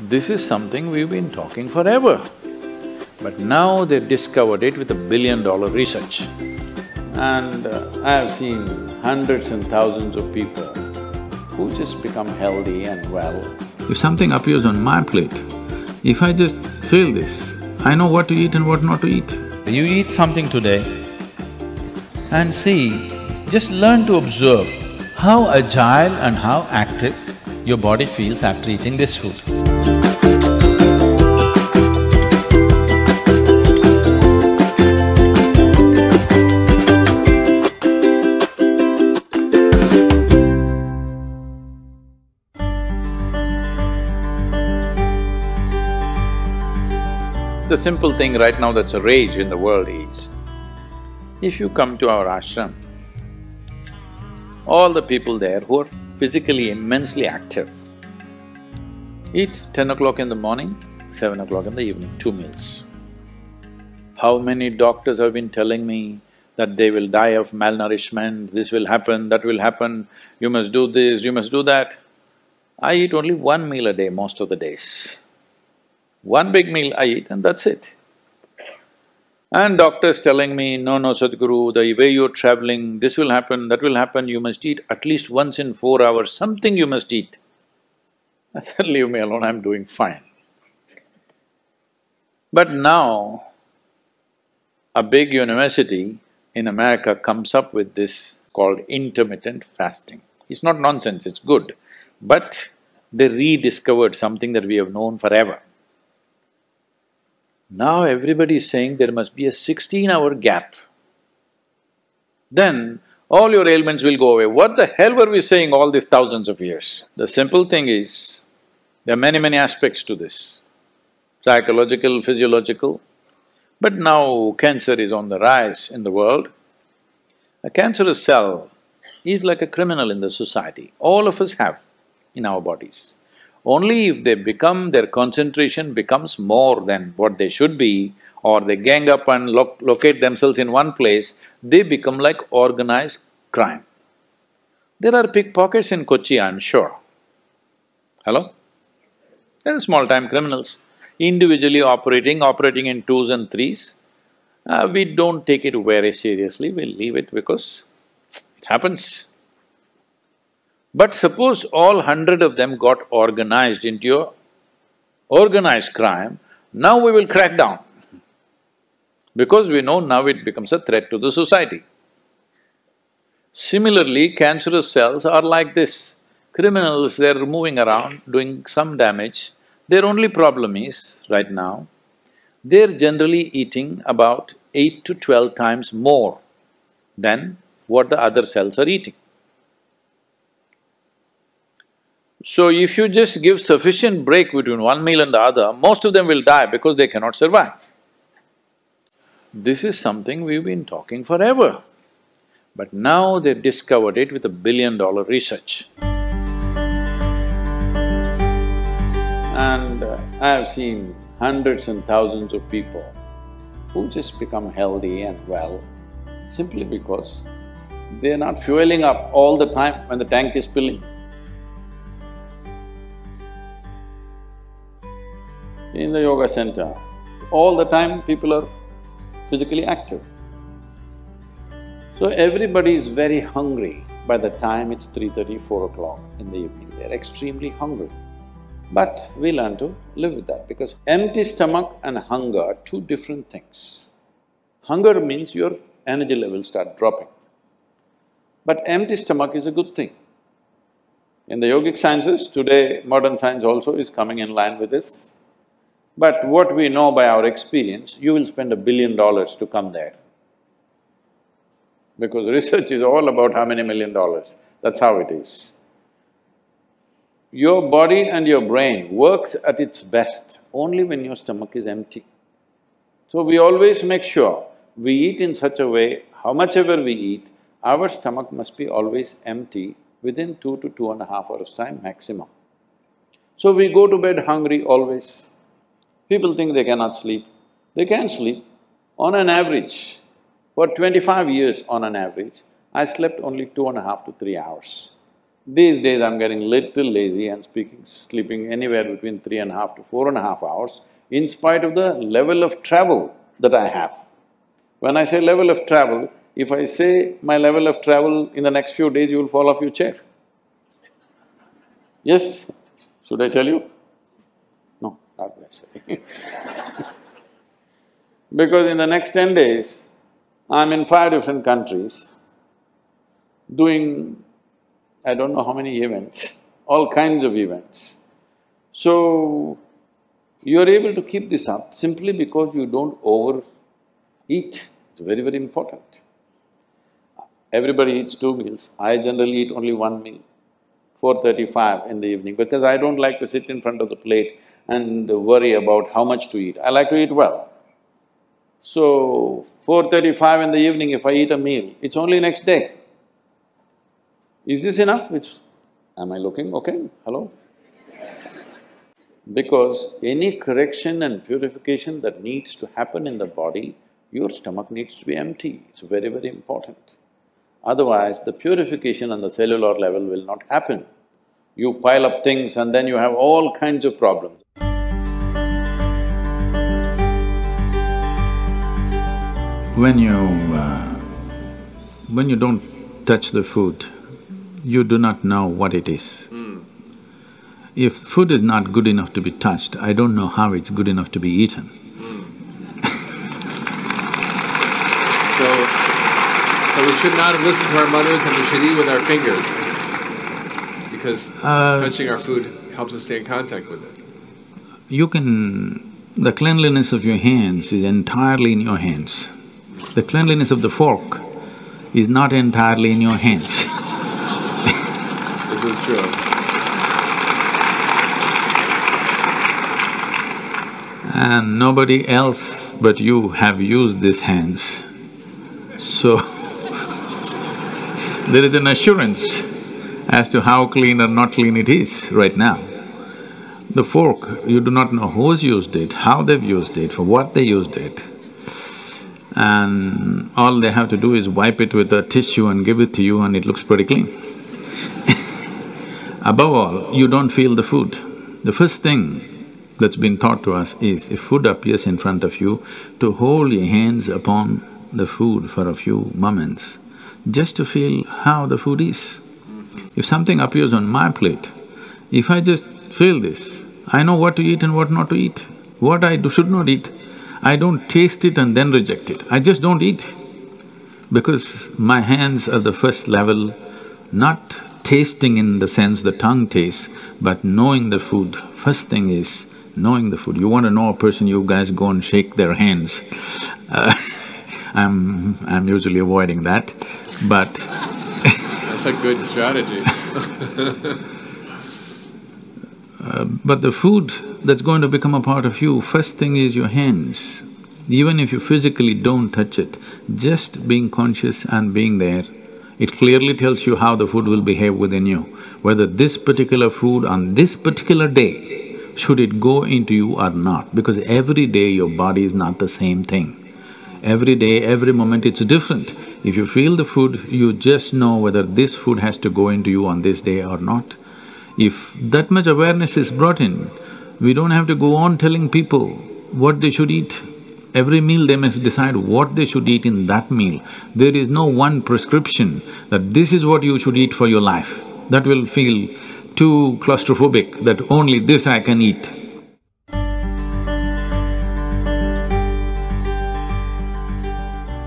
This is something we've been talking forever. But now they've discovered it with $1 billion research. And I have seen hundreds and thousands of people who just become healthy and well. If something appears on my plate, if I just feel this, I know what to eat and what not to eat. You eat something today and see, just learn to observe how agile and how active your body feels after eating this food. The simple thing right now that's a rage in the world is, if you come to our ashram, all the people there who are physically immensely active eat 10 o'clock in the morning, 7 o'clock in the evening, 2 meals. How many doctors have been telling me that they will die of malnourishment, this will happen, that will happen, you must do this, you must do that. I eat only 1 meal a day most of the days. One big meal I eat and that's it. And doctors telling me, no, Sadhguru, the way you're traveling, this will happen, that will happen, you must eat at least once in 4 hours, something you must eat. I said, leave me alone, I'm doing fine. But now, a big university in America comes up with this called intermittent fasting. It's not nonsense, it's good, but they rediscovered something that we have known forever. Now everybody is saying there must be a 16-hour gap. Then all your ailments will go away. What the hell were we saying all these thousands of years? The simple thing is, there are many aspects to this, psychological, physiological. But now cancer is on the rise in the world. A cancerous cell is like a criminal in the society. All of us have in our bodies. Only if they become… their concentration becomes more than what they should be, or they gang up and locate themselves in one place, they become like organized crime. There are pickpockets in Kochi, I'm sure. Hello? There are small-time criminals, individually operating in twos and threes. We don't take it very seriously, we'll leave it because it happens. But suppose all 100 of them got organized into a organized crime, now we will crack down. Because we know now it becomes a threat to the society. Similarly, cancerous cells are like this. Criminals, they're moving around, doing some damage. Their only problem is, right now, they're generally eating about 8 to 12 times more than what the other cells are eating. So if you just give sufficient break between one meal and the other, most of them will die because they cannot survive. This is something we've been talking forever. But now they've discovered it with $1 billion research. And I have seen hundreds and thousands of people who just become healthy and well simply because they're not fueling up all the time when the tank is filling. In the yoga center, all the time people are physically active. So everybody is very hungry by the time it's 3:30, 4 o'clock in the evening, they're extremely hungry. But we learn to live with that because empty stomach and hunger are two different things. Hunger means your energy levels start dropping. But empty stomach is a good thing. In the yogic sciences, today modern science also is coming in line with this. But what we know by our experience, you will spend $1 billion to come there. Because research is all about how many $1 million, that's how it is. Your body and your brain works at its best only when your stomach is empty. So we always make sure we eat in such a way, how much ever we eat, our stomach must be always empty within 2 to 2.5 hours' time maximum. So we go to bed hungry always. People think they cannot sleep. They can sleep. On an average, for 25 years on an average, I slept only 2.5 to 3 hours. These days I'm getting little lazy and sleeping anywhere between 3.5 to 4.5 hours in spite of the level of travel that I have. When I say level of travel, if I say my level of travel in the next few days, you will fall off your chair. Yes? Should I tell you? No, not necessarily Because in the next 10 days, I'm in 5 different countries doing I don't know how many events, all kinds of events. So, you're able to keep this up simply because you don't overeat. It's very, very important. Everybody eats 2 meals. I generally eat only 1 meal, 4:35 in the evening, because I don't like to sit in front of the plate and worry about how much to eat. I like to eat well. So, 4:35 in the evening, if I eat a meal, it's only next day. Is this enough? Am I looking okay? Hello? Because any correction and purification that needs to happen in the body, your stomach needs to be empty. It's very, very important. Otherwise, the purification on the cellular level will not happen. You pile up things and then you have all kinds of problems. When you don't touch the food, you do not know what it is. If food is not good enough to be touched, I don't know how it's good enough to be eaten. So we should not have listened to our mothers and we should eat with our fingers because touching our food helps us stay in contact with it. The cleanliness of your hands is entirely in your hands. The cleanliness of the fork is not entirely in your hands. This is true. And nobody else but you have used these hands. So, there is an assurance as to how clean or not clean it is right now. The fork, you do not know who's used it, how they've used it, for what they used it. And all they have to do is wipe it with a tissue and give it to you and it looks pretty clean. Above all, you don't feel the food. The first thing that's been taught to us is, if food appears in front of you, to hold your hands upon the food for a few moments, just to feel how the food is. If something appears on my plate, if I just feel this, I know what to eat and what not to eat, what I should not eat. I don't taste it and then reject it, I just don't eat. Because my hands are the first level, not tasting in the sense the tongue tastes, but knowing the food. First thing is knowing the food. You want to know a person, you guys go and shake their hands. I'm usually avoiding that, but that's a good strategy. But the food that's going to become a part of you, first thing is your hands. Even if you physically don't touch it, just being conscious and being there, it clearly tells you how the food will behave within you. Whether this particular food on this particular day, should it go into you or not, because every day your body is not the same thing. Every day, every moment it's different. If you feel the food, you just know whether this food has to go into you on this day or not. If that much awareness is brought in, we don't have to go on telling people what they should eat. Every meal they must decide what they should eat in that meal. There is no one prescription that this is what you should eat for your life. That will feel too claustrophobic, that only this I can eat.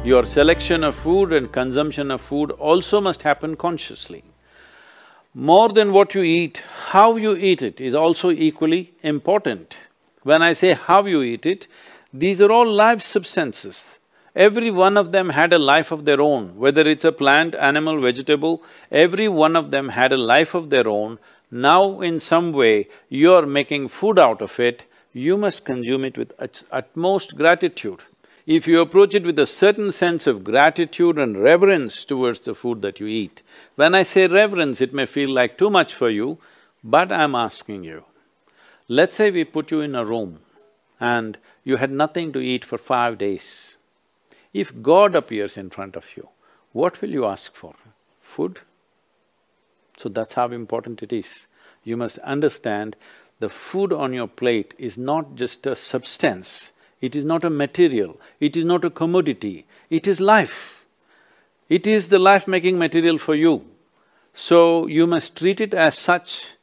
Your selection of food and consumption of food also must happen consciously. More than what you eat, how you eat it is also equally important. When I say how you eat it, these are all live substances. Every one of them had a life of their own, whether it's a plant, animal, vegetable, every one of them had a life of their own. Now in some way, you're making food out of it, you must consume it with utmost gratitude. If you approach it with a certain sense of gratitude and reverence towards the food that you eat, when I say reverence, it may feel like too much for you, but I'm asking you, let's say we put you in a room and you had nothing to eat for 5 days. If God appears in front of you, what will you ask for? Food? So that's how important it is. You must understand the food on your plate is not just a substance, it is not a material, it is not a commodity, it is life. It is the life-making material for you. So you must treat it as such.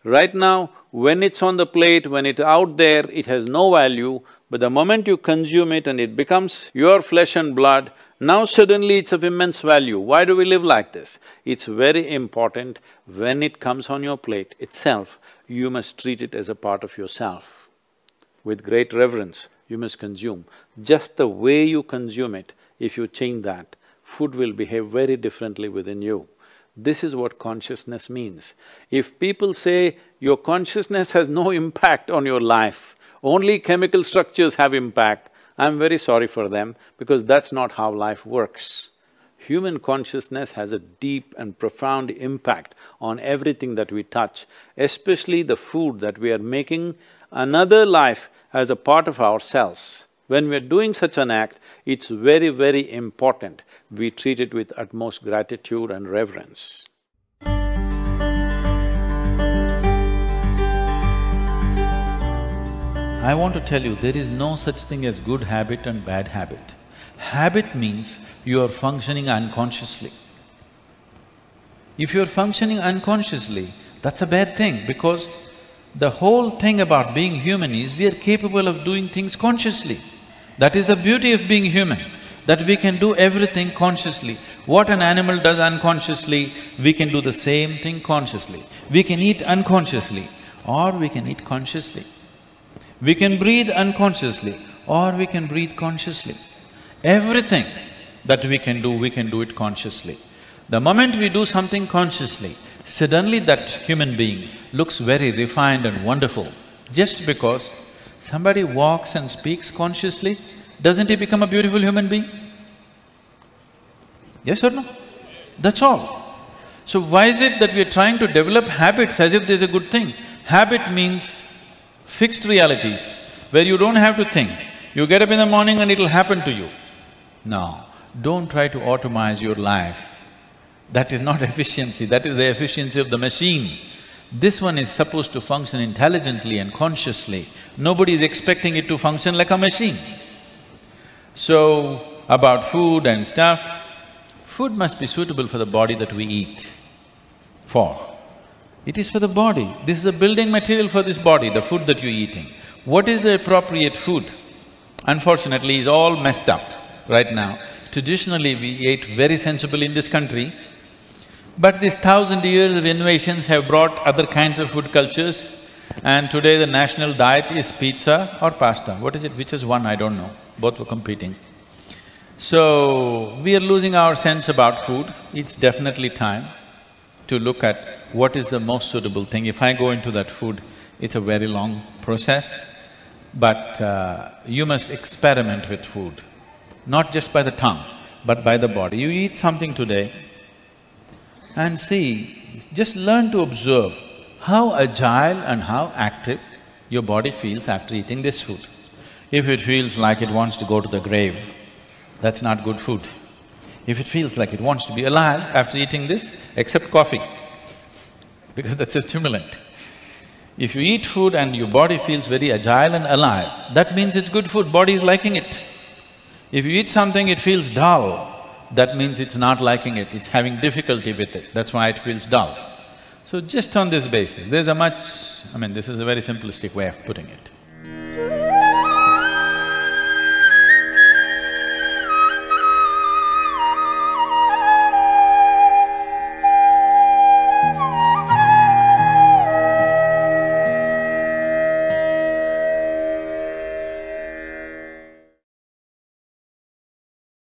Right now, when it's on the plate, when it's out there, it has no value, but the moment you consume it and it becomes your flesh and blood, now suddenly it's of immense value. Why do we live like this? It's very important when it comes on your plate itself, you must treat it as a part of yourself. With great reverence, you must consume. Just the way you consume it, if you change that, food will behave very differently within you. This is what consciousness means. If people say your consciousness has no impact on your life, only chemical structures have impact, I'm very sorry for them because that's not how life works. Human consciousness has a deep and profound impact on everything that we touch, especially the food that we are making another life as a part of ourselves. When we are doing such an act, it's very, very important we treat it with utmost gratitude and reverence. I want to tell you, there is no such thing as good habit and bad habit. Habit means you are functioning unconsciously. If you are functioning unconsciously, that's a bad thing because the whole thing about being human is we are capable of doing things consciously. That is the beauty of being human, that we can do everything consciously. What an animal does unconsciously, we can do the same thing consciously. We can eat unconsciously or we can eat consciously. We can breathe unconsciously or we can breathe consciously. Everything that we can do it consciously. The moment we do something consciously, suddenly that human being looks very refined and wonderful. Just because somebody walks and speaks consciously, doesn't he become a beautiful human being? Yes or no? That's all. So why is it that we are trying to develop habits as if there's a good thing? Habit means fixed realities, where you don't have to think. You get up in the morning and it'll happen to you. No, don't try to automize your life. That is not efficiency, that is the efficiency of the machine. This one is supposed to function intelligently and consciously. Nobody is expecting it to function like a machine. So, about food and stuff, food must be suitable for the body that we eat for. It is for the body. This is a building material for this body, the food that you're eating. What is the appropriate food? Unfortunately, it's all messed up right now. Traditionally, we ate very sensibly in this country, but these 1,000 years of innovations have brought other kinds of food cultures, and today the national diet is pizza or pasta. What is it? Which is one? I don't know. Both were competing. So, we are losing our sense about food. It's definitely time to look at what is the most suitable thing. If I go into that food, it's a very long process, but you must experiment with food, not just by the tongue, but by the body. You eat something today and see, just learn to observe how agile and how active your body feels after eating this food. If it feels like it wants to go to the grave, that's not good food. If it feels like it wants to be alive after eating this, except coffee, because that's a stimulant. If you eat food and your body feels very agile and alive, that means it's good food, body is liking it. If you eat something, it feels dull, that means it's not liking it, it's having difficulty with it, that's why it feels dull. So just on this basis, there's a much… this is a very simplistic way of putting it.